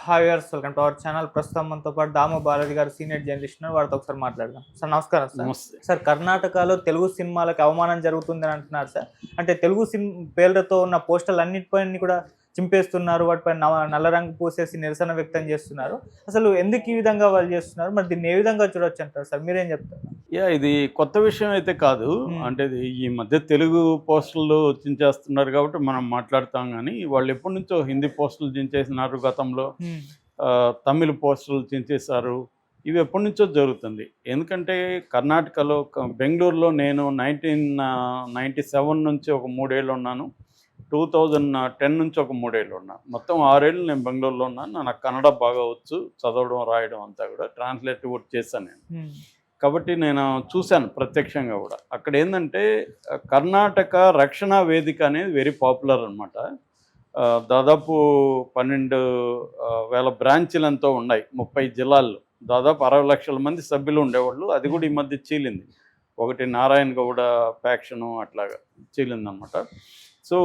Hi viewers, welcome to our channel. ప్రస్తుతం మనతో పాటు దాము బాలాజీ గారు సీనియర్ జర్నలిస్ట్ ఉన్నారు. వారితో ఒకసారి మాట్లాడదాం. సార్ నమస్కారం. సార్ నమస్తే. సార్ కర్ణాటకలో తెలుగు సినిమాలకు అవమానం జరుగుతుందని అంటున్నారు సార్. అంటే తెలుగు పేర్లతో ఉన్న పోస్టర్లు అన్నిటిపైన కూడా చింపేస్తున్నారు, వాటిపై నల్ల రంగు పూసేసి నిరసన వ్యక్తం చేస్తున్నారు. అసలు ఎందుకు ఈ విధంగా వాళ్ళు చేస్తున్నారు, మరి దీన్ని ఏ విధంగా చూడొచ్చు అంటారు సార్? మీరేం చెప్తారు? ఇది కొత్త విషయం అయితే కాదు. అంటే ఈ మధ్య తెలుగు పోస్టులు చించేస్తున్నారు కాబట్టి మనం మాట్లాడతాం, కానీ వాళ్ళు ఎప్పటి నుంచో హిందీ పోస్టులు చించేసినారు, గతంలో తమిళ పోస్టులు చించేశారు. ఇవి ఎప్పటి నుంచో జరుగుతుంది. ఎందుకంటే కర్ణాటకలో బెంగళూరులో నేను 1997 నుంచి ఒక 3 ఏళ్ళు ఉన్నాను, 2010 నుంచి ఒక 3 ఏళ్ళు ఉన్నాను. మొత్తం 6 ఏళ్ళు నేను బెంగళూరులో ఉన్నాను. నాకు కన్నడ బాగా వచ్చు, చదవడం రాయడం అంతా కూడా ట్రాన్స్లేట్ కూడా చేశాను నేను. కాబట్టి నేను చూశాను ప్రత్యక్షంగా కూడా. అక్కడ ఏంటంటే కర్ణాటక రక్షణ వేదిక అనేది వెరీ పాపులర్ అనమాట. దాదాపు 12,000 బ్రాంచీలు ఎంతో ఉన్నాయి 30 జిల్లాల్లో. దాదాపు 60 లక్షల మంది సభ్యులు ఉండేవాళ్ళు. అది కూడా ఈ మధ్య చీలింది. ఒకటి నారాయణ గౌడ ఫ్యాక్షను అట్లాగా చీలిందనమాట. సో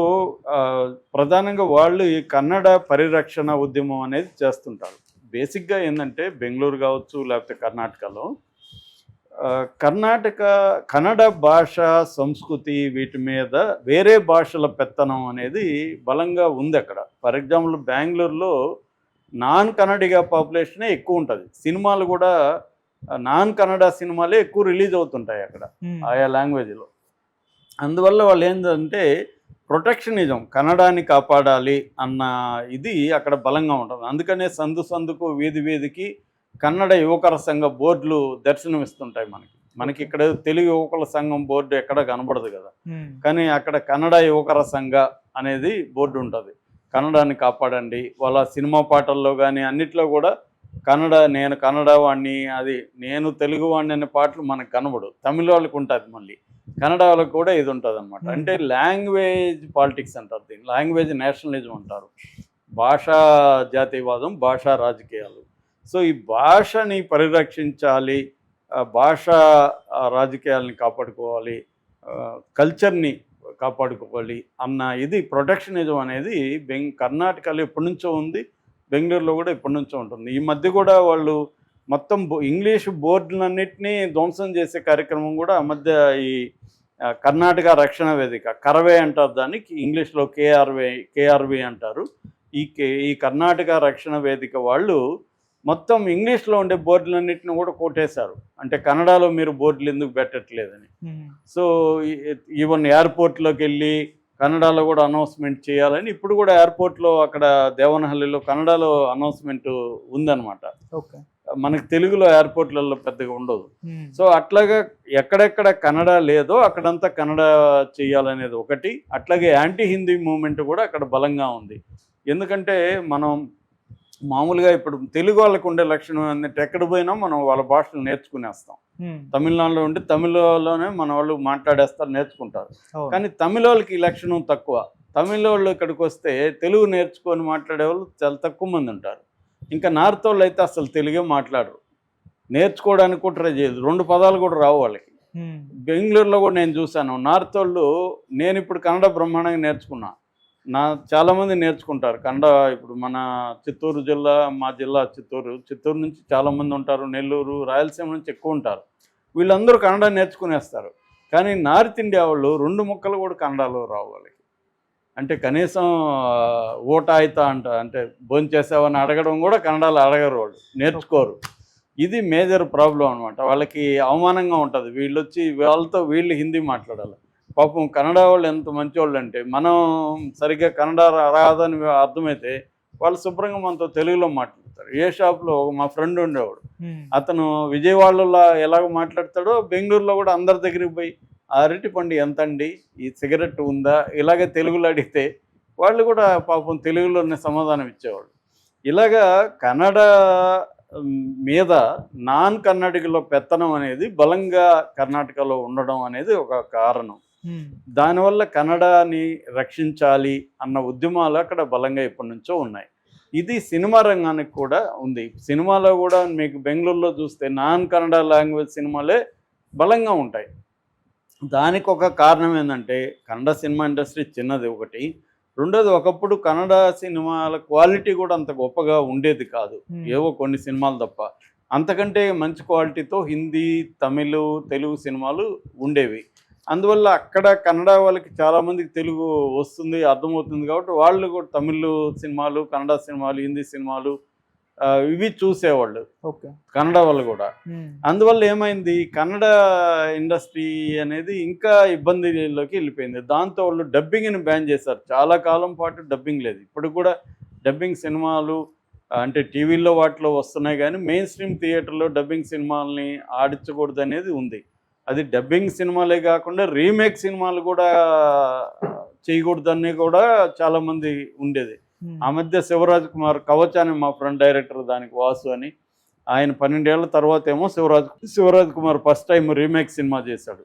ప్రధానంగా వాళ్ళు ఈ కన్నడ పరిరక్షణ ఉద్యమం అనేది చేస్తుంటారు. బేసిక్గా ఏంటంటే బెంగళూరు కావచ్చు, లేకపోతే కర్ణాటకలో కన్నడ భాష, సంస్కృతి వీటి మీద వేరే భాషల పెత్తనం అనేది బలంగా ఉంది అక్కడ. ఫర్ ఎగ్జాంపుల్ బెంగళూరులో నాన్ కన్నడిగా పాపులేషనే ఎక్కువ ఉంటుంది. సినిమాలు కూడా నాన్ కన్నడ సినిమాలే ఎక్కువ రిలీజ్ అవుతుంటాయి అక్కడ ఆయా లాంగ్వేజ్లో. అందువల్ల వాళ్ళు ఏంటంటే ప్రొటెక్షనిజం, కన్నడాన్ని కాపాడాలి అన్న ఇది అక్కడ బలంగా ఉంటుంది. అందుకనే సందుకు వీధి వీధికి కన్నడ యువకుల సంఘ బోర్డులు దర్శనమిస్తుంటాయి మనకి ఇక్కడ తెలుగు యువకుల సంఘం బోర్డు ఎక్కడ కనబడదు కదా, కానీ అక్కడ కన్నడ యువకుల సంఘ అనేది బోర్డు ఉంటుంది. కన్నడాన్ని కాపాడండి. వాళ్ళ సినిమా పాటల్లో కానీ అన్నిట్లో కూడా నేను కన్నడ వాడిని, అది నేను తెలుగు వాడిని అనే పాటలు మనకు కనబడు. తమిళ వాళ్ళకు ఉంటుంది, మళ్ళీ కన్నడ వాళ్ళకు కూడా ఇది ఉంటుంది అనమాట. అంటే లాంగ్వేజ్ పాలిటిక్స్ అంటారు దీన్ని, లాంగ్వేజ్ నేషనలిజం అంటారు. భాషా జాతీయవాదం, భాషా రాజకీయాలు. సో ఈ భాషని పరిరక్షించాలి, భాషా రాజకీయాలని కాపాడుకోవాలి, కల్చర్ని కాపాడుకోవాలి అన్న ఇది ప్రొటెక్షనిజం అనేది కర్ణాటకలో ఎప్పటి నుంచో ఉంది, బెంగళూరులో కూడా ఎప్పటి నుంచో ఉంటుంది. ఈ మధ్య కూడా వాళ్ళు మొత్తం ఇంగ్లీషు బోర్డులన్నింటినీ ధ్వంసం చేసే కార్యక్రమం కూడా ఆ మధ్య ఈ కర్ణాటక రక్షణ వేదిక, కరవే అంటారు దానికి, ఇంగ్లీష్లో కేఆర్వి అంటారు. ఈ కర్ణాటక రక్షణ వేదిక వాళ్ళు మొత్తం ఇంగ్లీష్లో ఉండే బోర్డులన్నింటినీ కూడా కొట్టేశారు. అంటే కన్నడలో మీరు బోర్డులు ఎందుకు పెట్టట్లేదని. సో ఈవెన్ ఎయిర్పోర్ట్లోకి వెళ్ళి కన్నడలో కూడా అనౌన్స్మెంట్ చేయాలని ఇప్పుడు కూడా ఎయిర్పోర్ట్లో అక్కడ దేవనహల్లిలో కన్నడలో అనౌన్స్మెంట్ ఉందన్నమాట. మనకి తెలుగులో ఎయిర్పోర్ట్లలో పెద్దగా ఉండదు. సో అట్లాగా ఎక్కడెక్కడ కన్నడ లేదో అక్కడంతా కన్నడ చేయాలనేది ఒకటి. అట్లాగే యాంటీ హిందీ మూవ్మెంట్ కూడా అక్కడ బలంగా ఉంది. ఎందుకంటే మనం మామూలుగా ఇప్పుడు తెలుగు వాళ్ళకు ఉండే లక్షణం ఏంటంటే ఎక్కడ పోయినా మనం వాళ్ళ భాషలు నేర్చుకునేస్తాం. తమిళనాడులో ఉంటే తమిళలోనే మన వాళ్ళు మాట్లాడేస్తారు, నేర్చుకుంటారు. కానీ తమిళ వాళ్ళకి ఈ లక్షణం తక్కువ. తమిళ వాళ్ళు ఇక్కడికి వస్తే తెలుగు నేర్చుకొని మాట్లాడే వాళ్ళు చాలా తక్కువ మంది ఉంటారు. ఇంకా నార్త్ వాళ్ళు అయితే అసలు తెలుగే మాట్లాడరు, నేర్చుకోవడానికి కూడా ట్రై చేయదు, 2 పదాలు కూడా రావు వాళ్ళకి. బెంగళూరులో కూడా నేను చూశాను నార్త్ వాళ్ళు. నేను ఇప్పుడు కన్నడ బ్రహ్మాండంగా నేర్చుకున్నా, చాలామంది నేర్చుకుంటారు కన్నడ. ఇప్పుడు మన చిత్తూరు జిల్లా, మా జిల్లా చిత్తూరు నుంచి చాలామంది ఉంటారు, నెల్లూరు, రాయలసీమ నుంచి ఎక్కువ ఉంటారు. వీళ్ళందరూ కన్నడ నేర్చుకునేస్తారు. కానీ నార్త్ ఇండియా వాళ్ళు 2 ముక్కలు కూడా కన్నడలో రావు వాళ్ళకి. అంటే కనీసం ఓట అయితా అంటే భోంచేసావని అడగడం కూడా కన్నడలో అడగరు, వాళ్ళు నేర్చుకోరు. ఇది మేజర్ ప్రాబ్లం అనమాట. వాళ్ళకి అవమానంగా ఉంటుంది. వీళ్ళు హిందీ మాట్లాడాలి. పాపం కన్నడ వాళ్ళు ఎంత మంచివాళ్ళు అంటే, మనం సరిగ్గా కన్నడ రాదని అర్థమైతే వాళ్ళు శుభ్రంగా మనతో తెలుగులో మాట్లాడతారు. ఏ షాప్లో మా ఫ్రెండ్ ఉండేవాడు, అతను విజయవాడలో ఎలాగ మాట్లాడతాడో బెంగళూరులో కూడా అందరి దగ్గరికి పోయి అరటి పండు ఎంత అండి, ఈ సిగరెట్ ఉందా, ఇలాగే తెలుగులో అడిగితే వాళ్ళు కూడా పాపం తెలుగులోనే సమాధానం ఇచ్చేవాళ్ళు. ఇలాగా కన్నడ మీద నాన్ కన్నడిగలో పెత్తనం అనేది బలంగా కర్ణాటకలో ఉండడం అనేది ఒక కారణం. దానివల్ల కన్నడని రక్షించాలి అన్న ఉద్యమాలు అక్కడ బలంగా ఎప్పటి నుంచో ఉన్నాయి. ఇది సినిమా రంగానికి కూడా ఉంది. సినిమాలో కూడా మీకు బెంగళూరులో చూస్తే నాన్ కన్నడ లాంగ్వేజ్ సినిమాలే బలంగా ఉంటాయి. దానికి ఒక కారణం ఏంటంటే కన్నడ సినిమా ఇండస్ట్రీ చిన్నది ఒకటి, రెండోది ఒకప్పుడు కన్నడ సినిమాల క్వాలిటీ కూడా అంత గొప్పగా ఉండేది కాదు, ఏవో కొన్ని సినిమాలు తప్ప. అంతకంటే మంచి క్వాలిటీతో హిందీ, తమిళ్, తెలుగు సినిమాలు ఉండేవి. అందువల్ల అక్కడ కన్నడ వాళ్ళకి చాలామందికి తెలుగు వస్తుంది, అర్థమవుతుంది కాబట్టి వాళ్ళు కూడా తమిళ్ సినిమాలు, కన్నడ సినిమాలు, హిందీ సినిమాలు ఇవి చూసేవాళ్ళు ఓకే. కన్నడ వాళ్ళు కూడా. అందువల్ల ఏమైంది, కన్నడ ఇండస్ట్రీ అనేది ఇంకా ఇబ్బందిలోకి వెళ్ళిపోయింది. దాంతో వాళ్ళు డబ్బింగ్ని బ్యాన్ చేశారు. చాలా కాలం పాటు డబ్బింగ్ లేదు. ఇప్పుడు కూడా డబ్బింగ్ సినిమాలు అంటే టీవీల్లో వాటిలో వస్తున్నాయి, కానీ మెయిన్ స్ట్రీమ్ థియేటర్లో డబ్బింగ్ సినిమాలని ఆడించకూడదు అనేది ఉంది. అది డబ్బింగ్ సినిమాలే కాకుండా రీమేక్ సినిమాలు కూడా చేయకూడదని కూడా చాలామంది ఉండేది. ఆ మధ్య శివరాజ్ కుమార్ కవచ్ అని మా ఫ్రెండ్ డైరెక్టర్, దానికి వాసు అని, ఆయన 12 ఏళ్ల తర్వాత ఏమో Shivaraj Kumar first time remake cinema చేశాడు.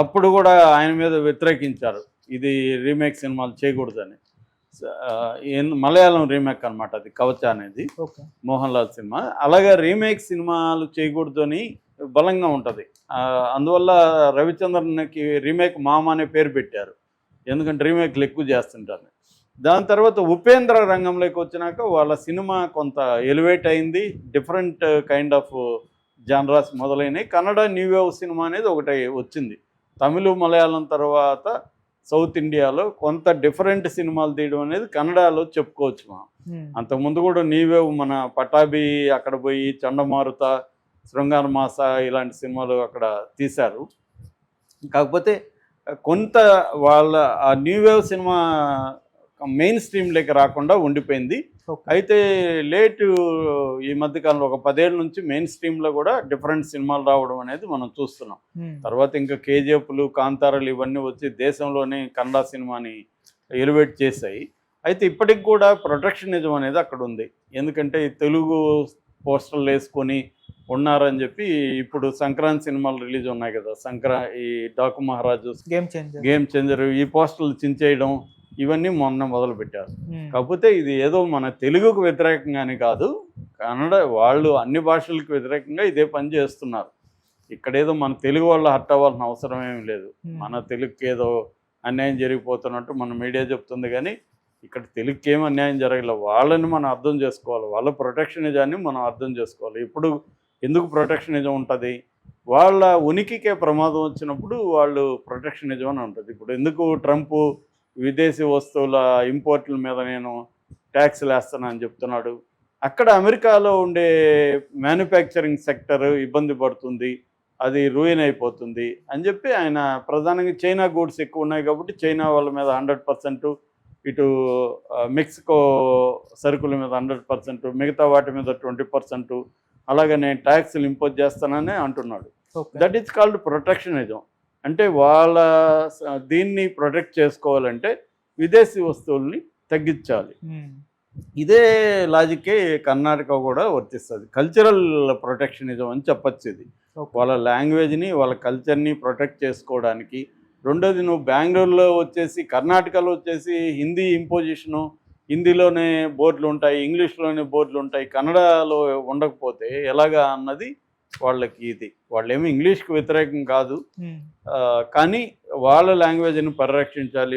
అప్పుడు కూడా ఆయన మీద వ్యతిరేకించారు, ఇది రీమేక్ సినిమాలు చేయకూడదని. మలయాళం రీమేక్ అనమాట అది, కవచ అనేది మోహన్ లాల్ సినిమా. అలాగే రీమేక్ సినిమాలు చేయకూడదు అని బలంగా ఉంటుంది. అందువల్ల రవిచంద్రన్కి రీమేక్ మామ అనే పేరు పెట్టారు, ఎందుకంటే రీమేక్లు ఎక్కువ చేస్తుంటారు. దాని తర్వాత ఉపేంద్ర రంగంలోకి వచ్చినాక వాళ్ళ సినిమా కొంత ఎలివేట్ అయింది, డిఫరెంట్ కైండ్ ఆఫ్ జానరాస్ మొదలైనవి. కన్నడ న్యూ వేవ్ సినిమా అనేది ఒకటి వచ్చింది. తమిళ, మలయాళం తర్వాత సౌత్ ఇండియాలో కొంత డిఫరెంట్ సినిమాలు తీయడం అనేది కన్నడలో చెప్పుకోవచ్చు మనం. అంతకుముందు కూడా న్యూ వేవ్ మన పటాబి అక్కడ పోయి, చండమారుత, శృంగార మాస ఇలాంటి సినిమాలు అక్కడ తీశారు. కాకపోతే కొంత వాళ్ళ ఆ న్యూ వేవ్ సినిమా మెయిన్ స్ట్రీమ్లోకి రాకుండా ఉండిపోయింది. అయితే లేటు ఈ మధ్యకాలంలో ఒక 10 ఏళ్ళ నుంచి మెయిన్ స్ట్రీమ్లో కూడా డిఫరెంట్ సినిమాలు రావడం అనేది మనం చూస్తున్నాం. తర్వాత ఇంకా కేజీఎఫ్లు, కాంతారాలు ఇవన్నీ వచ్చి దేశంలోనే కన్నడ సినిమాని ఎలివేట్ చేశాయి. అయితే ఇప్పటికి కూడా ప్రొటెక్షనిజం అనేది అక్కడ ఉంది. ఎందుకంటే తెలుగు పోస్టర్లు వేసుకొని ఉన్నారని చెప్పి ఇప్పుడు సంక్రాంతి సినిమాలు రిలీజ్ ఉన్నాయి కదా, ఈ డాకు మహారాజు, గేమ్ చేంజర్, ఈ పోస్టర్లు చించేయడం ఇవన్నీ మొన్న మొదలుపెట్టారు. కాకపోతే ఇది ఏదో మన తెలుగుకు వ్యతిరేకంగానే కాదు, కన్నడ వాళ్ళు అన్ని భాషలకు వ్యతిరేకంగా ఇదే పని చేస్తున్నారు. ఇక్కడేదో మన తెలుగు వాళ్ళు హర్ట్ అవ్వాల్సిన అవసరం ఏమి లేదు. మన తెలుగుకి ఏదో అన్యాయం జరిగిపోతున్నట్టు మన మీడియా చెప్తుంది, కానీ ఇక్కడ తెలుగుకి ఏం అన్యాయం జరగలేదు. వాళ్ళని మనం అర్థం చేసుకోవాలి, వాళ్ళ ప్రొటెక్షనిజాన్ని మనం అర్థం చేసుకోవాలి. ఇప్పుడు ఎందుకు ప్రొటెక్షనిజం ఉంటుంది, వాళ్ళ ఉనికికే ప్రమాదం వచ్చినప్పుడు వాళ్ళు ప్రొటెక్షనిజం అని ఉంటుంది. ఇప్పుడు ఎందుకు ట్రంప్ విదేశీ వస్తువుల ఇంపోర్ట్ల మీద నేను ట్యాక్స్లు వేస్తానని చెప్తున్నాడు, అక్కడ అమెరికాలో ఉండే మ్యానుఫ్యాక్చరింగ్ సెక్టర్ ఇబ్బంది పడుతుంది, అది రూయిన్ అయిపోతుంది అని చెప్పి ఆయన ప్రధానంగా చైనా గూడ్స్ ఎక్కువ ఉన్నాయి కాబట్టి చైనా వాళ్ళ మీద 100%, ఇటు మెక్సికో సరుకుల మీద 100%, మిగతా వాటి మీద 20%, అలాగే నేను ట్యాక్స్లు ఇంపోజ్ చేస్తానని అంటున్నాడు. That is called protectionism. అంటే వాళ్ళ దీన్ని ప్రొటెక్ట్ చేసుకోవాలంటే విదేశీ వస్తువుల్ని తగ్గించాలి. ఇదే లాజికే కర్ణాటక కూడా వర్తిస్తుంది. కల్చరల్ ప్రొటెక్షనిజం అని చెప్పచ్చు ఇది. వాళ్ళ లాంగ్వేజ్ని, వాళ్ళ కల్చర్ని ప్రొటెక్ట్ చేసుకోవడానికి. రెండోది, నువ్వు బెంగళూరులో వచ్చేసి, కర్ణాటకలో వచ్చేసి హిందీ ఇంపోజిషను, హిందీలోనే బోర్డులు ఉంటాయి, ఇంగ్లీష్లోనే బోర్డులు ఉంటాయి, కన్నడలో ఉండకపోతే ఎలాగా అన్నది వాళ్ళకి ఇది. వాళ్ళేమో ఇంగ్లీష్కి వ్యతిరేకం కాదు, కానీ వాళ్ళ లాంగ్వేజ్ని పరిరక్షించాలి.